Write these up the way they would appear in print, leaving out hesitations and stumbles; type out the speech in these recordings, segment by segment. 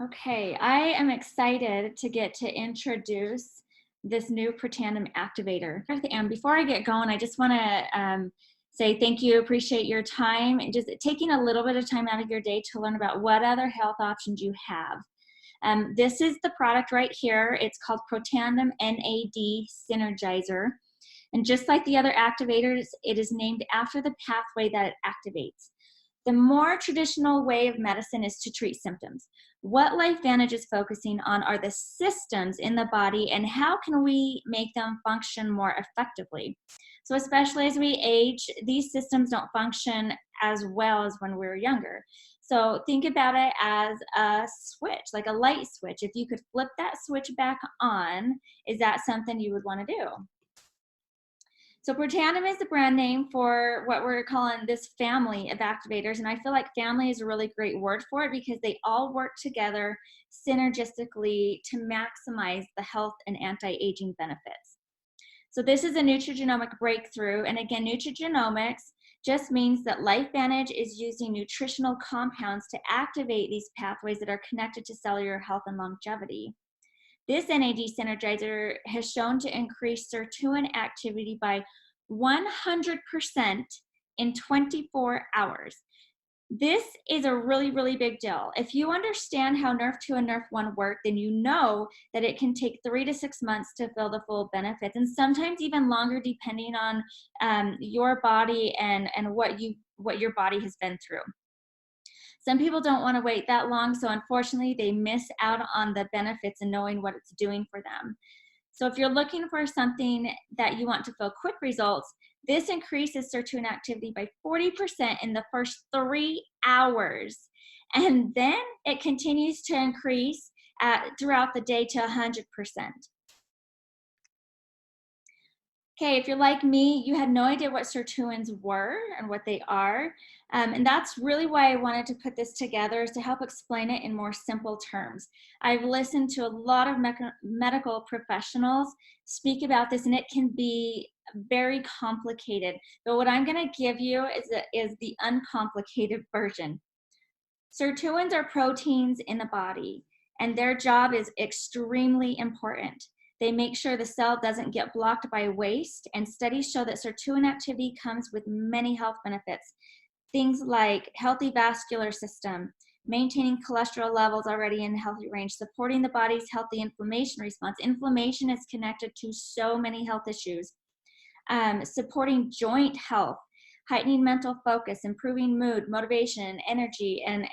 Okay, I am excited to get to introduce this new Protandim activator. And before I get going, I just want to say thank you, appreciate your time, and just taking a little bit of time out of your day to learn about what other health options you have. This is the product right here. It's called Protandim NAD Synergizer. And just like the other activators, it is named after the pathway that it activates. The more traditional way of medicine is to treat symptoms. What LifeVantage is focusing on are the systems in the body and how can we make them function more effectively. So especially as we age, these systems don't function as well as when we were younger. So think about it as a switch, like a light switch. If you could flip that switch back on, is that something you would want to do? So Protandim is the brand name for what we're calling this family of activators. And I feel like family is a really great word for it because they all work together synergistically to maximize the health and anti-aging benefits. So this is a nutrigenomic breakthrough. And again, nutrigenomics just means that LifeVantage is using nutritional compounds to activate these pathways that are connected to cellular health and longevity. This NAD synergizer has shown to increase sirtuin activity by 100% in 24 hours. This is a really, really big deal. If you understand how NRF2 and NRF1 work, then you know that it can take 3 to 6 months to feel the full benefits, and sometimes even longer depending on your body and what your body has been through. Some people don't want to wait that long, so unfortunately they miss out on the benefits and knowing what it's doing for them. So if you're looking for something that you want to feel quick results, this increases sirtuin activity by 40% in the first 3 hours. And then it continues to increase throughout the day to 100%. Okay, if you're like me, you had no idea what sirtuins were and what they are. And that's really why I wanted to put this together, is to help explain it in more simple terms. I've listened to a lot of medical professionals speak about this, and it can be very complicated. But what I'm going to give you is the uncomplicated version. Sirtuins are proteins in the body, and their job is extremely important. They make sure the cell doesn't get blocked by waste, and studies show that sirtuin activity comes with many health benefits. Things like healthy vascular system, maintaining cholesterol levels already in healthy range, supporting the body's healthy inflammation response. Inflammation is connected to so many health issues. Supporting joint health, heightening mental focus, improving mood, motivation, energy, and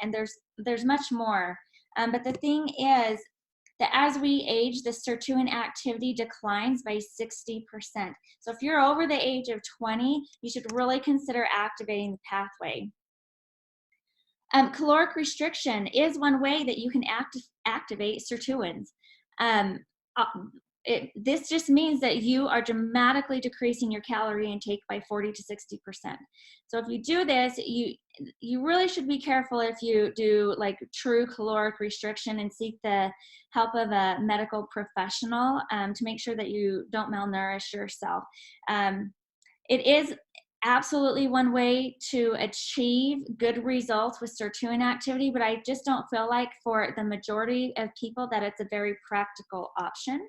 there's much more. But the thing is that as we age, the sirtuin activity declines by 60%. So if you're over the age of 20, you should really consider activating the pathway. Caloric restriction is one way that you can activate sirtuins. Um, uh, this just means that you are dramatically decreasing your calorie intake by 40 to 60%. So if you do this, you really should be careful if you do like true caloric restriction and seek the help of a medical professional to make sure that you don't malnourish yourself. It is absolutely one way to achieve good results with sirtuin activity, but I just don't feel like for the majority of people that it's a very practical option.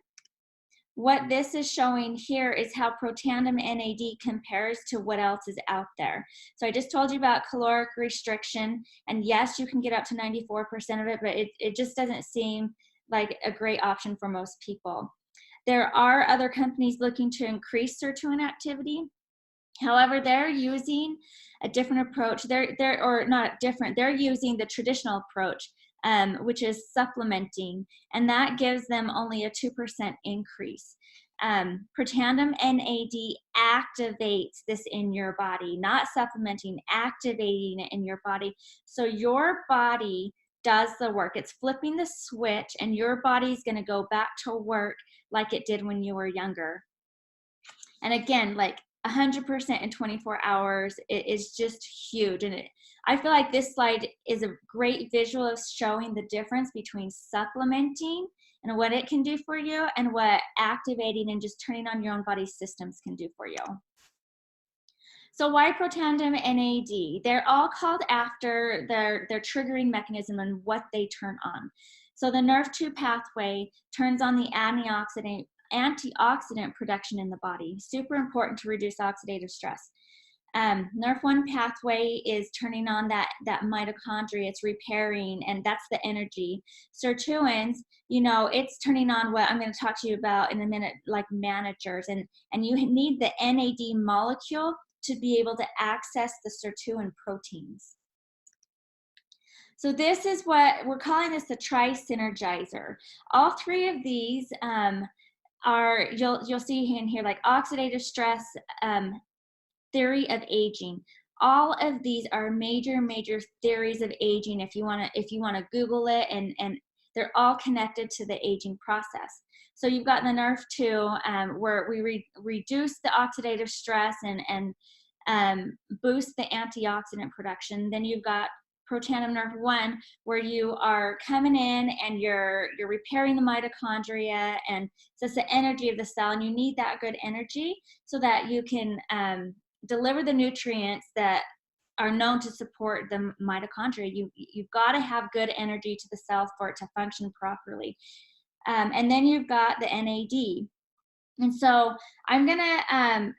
What this is showing here is how Protandim NAD compares to what else is out there. So I just told you about caloric restriction, and yes, you can get up to 94% of it, but it just doesn't seem like a great option for most people. There are other companies looking to increase sirtuin activity. However, they're using a different approach. Or not different, they're using the traditional approach, which is supplementing, and that gives them only a 2% increase. Protandim NAD activates this in your body, not supplementing, activating it in your body. So your body does the work. It's flipping the switch, and your body's going to go back to work like it did when you were younger. And again, like 100% in 24 hours, it is just huge. And I feel like this slide is a great visual of showing the difference between supplementing and what it can do for you and what activating and just turning on your own body's systems can do for you. So why protandim NAD? They're all called after their triggering mechanism and what they turn on. So the NRF2 pathway turns on the antioxidant production in the body. Super important to reduce oxidative stress. NRF1 pathway is turning on that mitochondria. It's repairing, and that's the energy. Sirtuins, it's turning on what I'm going to talk to you about in a minute, like managers, and you need the NAD molecule to be able to access the sirtuin proteins. So this is what we're calling this a tri-synergizer. All three of these are, you'll see in here, like oxidative stress, theory of aging. All of these are major theories of aging. If you want to Google it, and they're all connected to the aging process. So you've got the NRF2, where we reduce the oxidative stress and boost the antioxidant production. Then you've got protandim NRF1, where you are coming in and you're repairing the mitochondria, and so it's the energy of the cell, and you need that good energy so that you can deliver the nutrients that are known to support the mitochondria. You've got to have good energy to the cell for it to function properly. And then you've got the NAD. And so I'm going to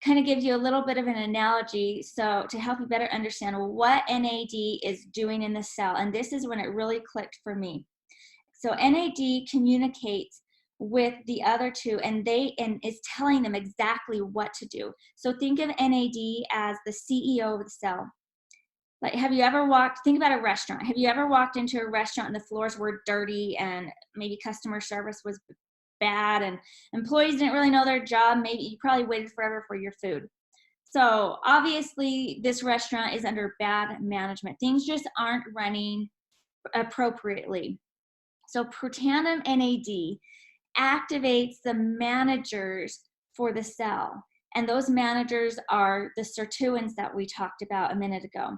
kind of give you a little bit of an analogy so to help you better understand what NAD is doing in the cell. And this is when it really clicked for me. So NAD communicates with the other two, and is telling them exactly what to do. So think of NAD as the CEO of the cell. Like, think about a restaurant. Have you ever walked into a restaurant and the floors were dirty and maybe customer service was bad and employees didn't really know their job? Maybe you probably waited forever for your food. So obviously this restaurant is under bad management. Things just aren't running appropriately. So protandim NAD activates the managers for the cell. And those managers are the sirtuins that we talked about a minute ago.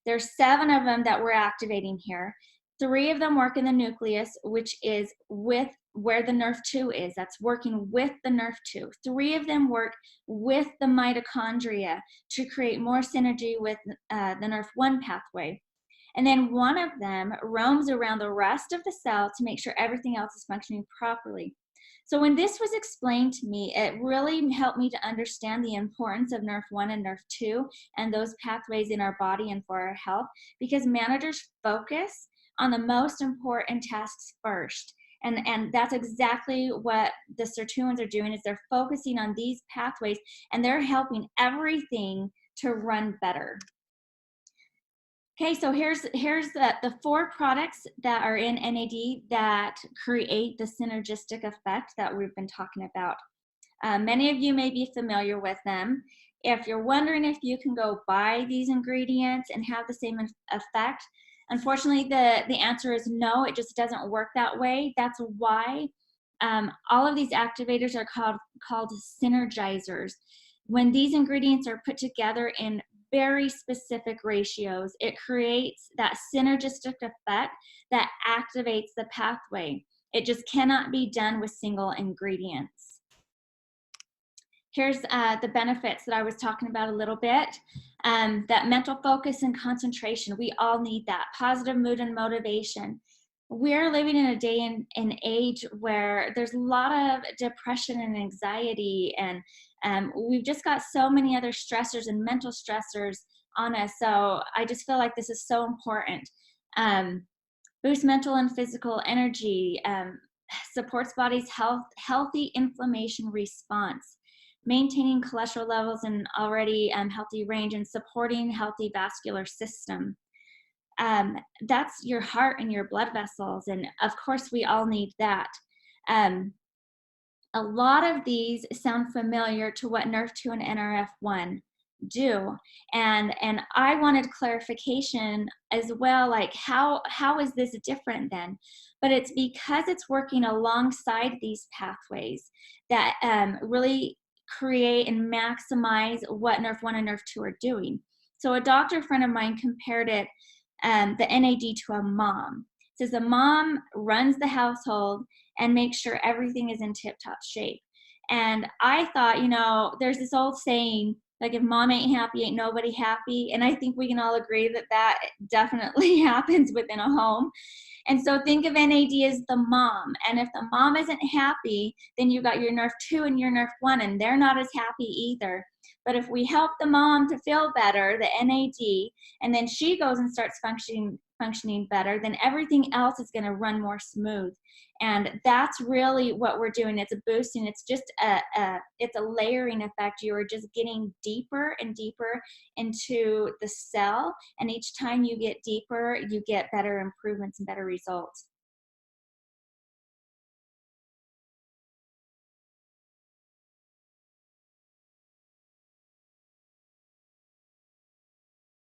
There's 7 of them that we're activating here. 3 of them work in the nucleus, which is with where the NRF2 is. That's working with the NRF2. 3 of them work with the mitochondria to create more synergy with the NRF1 pathway. And then 1 of them roams around the rest of the cell to make sure everything else is functioning properly. So when this was explained to me, it really helped me to understand the importance of NRF1 and NRF2 and those pathways in our body and for our health, because managers focus on the most important tasks first. And that's exactly what the sirtuins are doing, is they're focusing on these pathways, and they're helping everything to run better. Okay, so here's the 4 products that are in NAD that create the synergistic effect that we've been talking about. Many of you may be familiar with them. If you're wondering if you can go buy these ingredients and have the same effect, unfortunately, the answer is no. It just doesn't work that way. That's why all of these activators are called synergizers. When these ingredients are put together in very specific ratios, it creates that synergistic effect that activates the pathway. It just cannot be done with single ingredients. Here's the benefits that I was talking about a little bit. That mental focus and concentration, we all need that. Positive mood and motivation. We're living in a day and age where there's a lot of depression and anxiety, and we've just got so many other stressors and mental stressors on us. So I just feel like this is so important. Boost mental and physical energy, supports body's healthy inflammation response, maintaining cholesterol levels in already healthy range, and supporting healthy vascular system. That's your heart and your blood vessels, and of course we all need that. A lot of these sound familiar to what NRF2 and NRF1 do, and I wanted clarification as well, like how is this different then? But it's because it's working alongside these pathways that really create and maximize what NRF1 and NRF2 are doing. So a doctor friend of mine compared it, the NAD, to a mom. It says a mom runs the household and makes sure everything is in tip-top shape. And I thought, there's this old saying Like if mom ain't happy, ain't nobody happy. And I think we can all agree that that definitely happens within a home. And so think of NAD as the mom. And if the mom isn't happy, then you got your nerve 2 and your nerve 1, and they're not as happy either. But if we help the mom to feel better, the NAD, and then she goes and starts functioning better, then everything else is going to run more smooth. And that's really what we're doing. It's a boosting. It's just it's a layering effect. You are just getting deeper and deeper into the cell, and each time you get deeper, you get better improvements and better results.